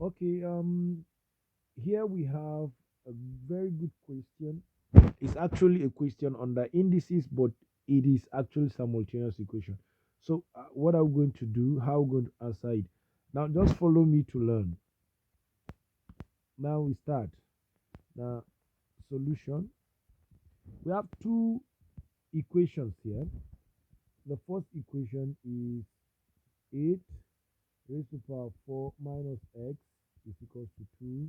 Okay, here we have a very good question. It's actually a question under indices, but it is actually simultaneous equation. So, what I'm going to do, how I'm going to answer it. Now, just follow me to learn. Now we start. Now, solution. We have two equations here. The first equation is 8 raised to power 4 minus x is equals to 2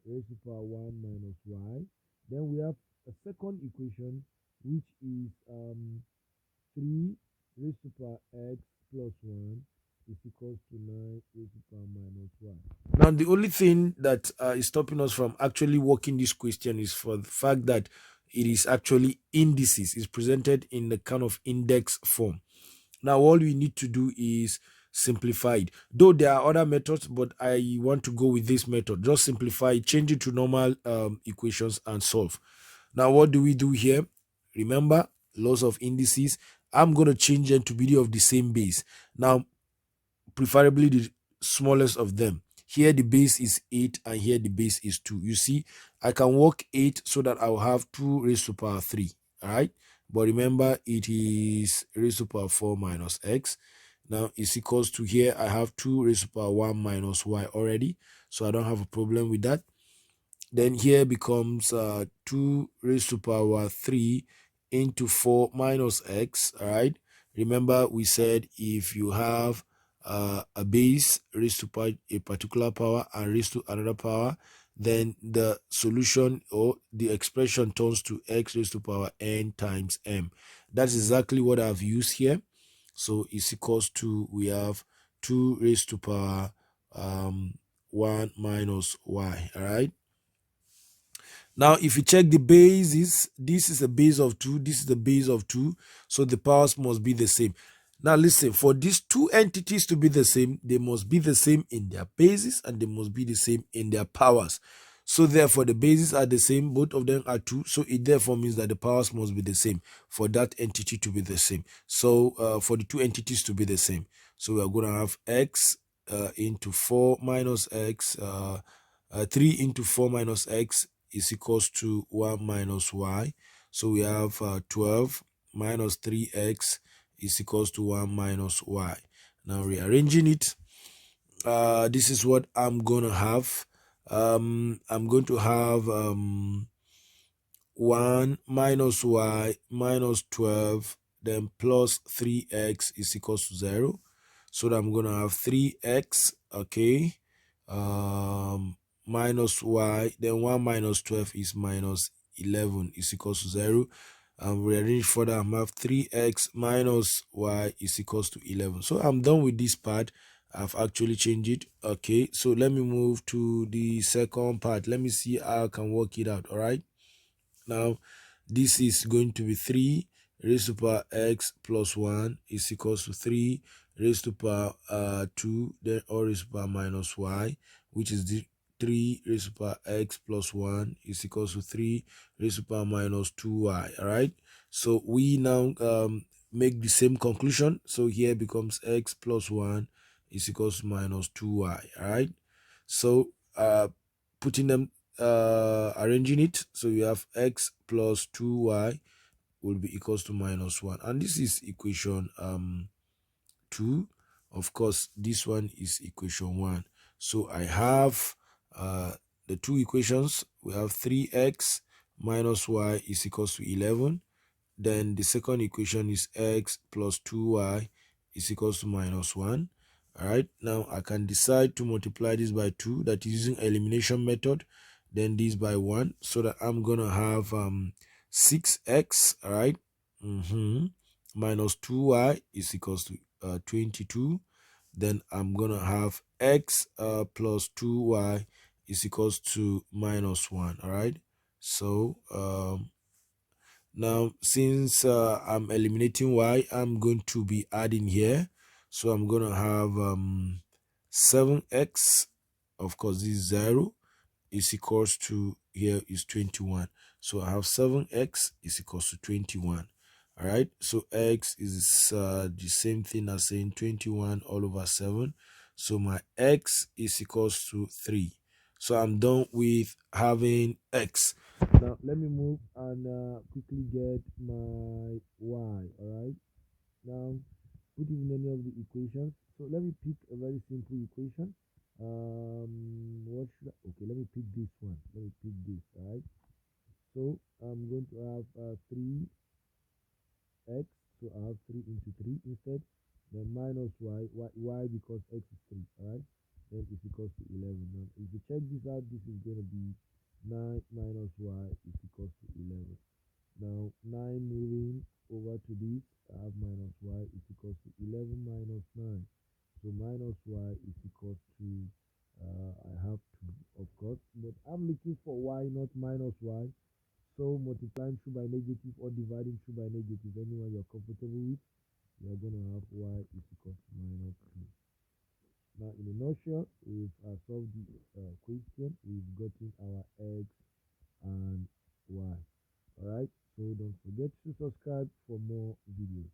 raised to power 1 minus y. Then we have a second equation which is 3 raised to power x plus 1 is equals to 9 raised to power minus y. Now, the only thing that is stopping us from actually working this question is for the fact that it is actually indices, is presented in the kind of index form. Now, all we need to do is simplify it. Though there are other methods, but I want to go with this method. Just simplify it, change it to normal equations and solve. Now, what do we do here? Remember, laws of indices. I'm going to change them to be of the same base. Now, preferably the smallest of them. Here the base is 8 and here the base is 2. You see, I can work 8 so that I'll have 2 raised to power 3. All right. But remember, it is raised to power 4 minus x. Now it's equals to here. I have 2 raised to power 1 minus y already. So I don't have a problem with that. Then here becomes 2 raised to power 3 into 4 minus x. All right. Remember, we said if you have a base raised to power, a particular power and raised to another power, then the solution or the expression turns to x raised to power n times m. That's exactly what I've used here. So it's equals to, we have 2 raised to power 1 minus y. All right. Now, if you check the bases, this is a base of 2, this is the base of 2, so the powers must be the same. Now, listen, for these two entities to be the same, they must be the same in their bases and they must be the same in their powers. So, therefore, the bases are the same, both of them are 2, so it therefore means that the powers must be the same for that entity to be the same. So, for the two entities to be the same, so we are going to have x into 4 minus x, 3 into 4 minus x is equals to 1 minus y. So we have 12 minus 3x is equals to 1 minus y. Now rearranging it, this is what I'm going to have. I'm going to have 1 minus y minus 12, then plus 3x is equals to 0. So that I'm going to have 3x, okay, minus y, then 1 minus 12 is minus 11 is equals to 0. Rearrange further, I have 3x minus y is equals to 11. So I'm done with this part. I've actually changed it. Okay, so let me move to the second part. Let me see how I can work it out. All right. Now, this is going to be 3 raised to power x plus 1 is equals to 3 raised to power 2, then all raised to power minus y, which is the 3 raised to power x plus 1 is equals to 3 raised to power minus 2y. All right. So we now make the same conclusion. So here becomes x plus 1 is equals to minus 2y. All right. So putting them, arranging it, so you have x plus 2y will be equals to minus 1, and this is equation 2. Of course, this one is equation 1. So I have the two equations. We have 3x minus y is equals to 11. Then the second equation is x plus 2y is equals to minus 1. All right, now I can decide to multiply this by 2, that is using elimination method, then this by 1, so that I'm gonna have 6x, all right, minus 2y is equals to 22. Then I'm gonna have x plus 2y is equals to minus 1. All right, so now, since I'm eliminating y, I'm going to be adding here. So I'm going to have 7x, of course, this is 0, is equals to, here is 21. So I have 7x is equals to 21. All right. So x is the same thing as saying 21 all over 7. So my x is equals to 3. So I'm done with having x. Now let me move and quickly get my y. All right. Now put it in any of the equations. So let me pick a very simple equation. What should I? Okay, let me pick this one. Let me pick this. All right. So I'm going to have 3x. So I have 3 into 3 instead. Then minus y because x is 3. All right. Then is equals to 11. Now if you check this out, this is going to be 9 minus y is equals to 11. Now 9 moving over to this, I have minus y is equals to 11 minus 9. So minus y is equals to, I have 2, of course, but I'm looking for y, not minus y. So multiplying through by negative or dividing through by negative, anyone you're comfortable with, you're going to have y is equals to minus 2. Now, in a nutshell, we've solved the question. We've gotten our x and y. Alright, so don't forget to subscribe for more videos.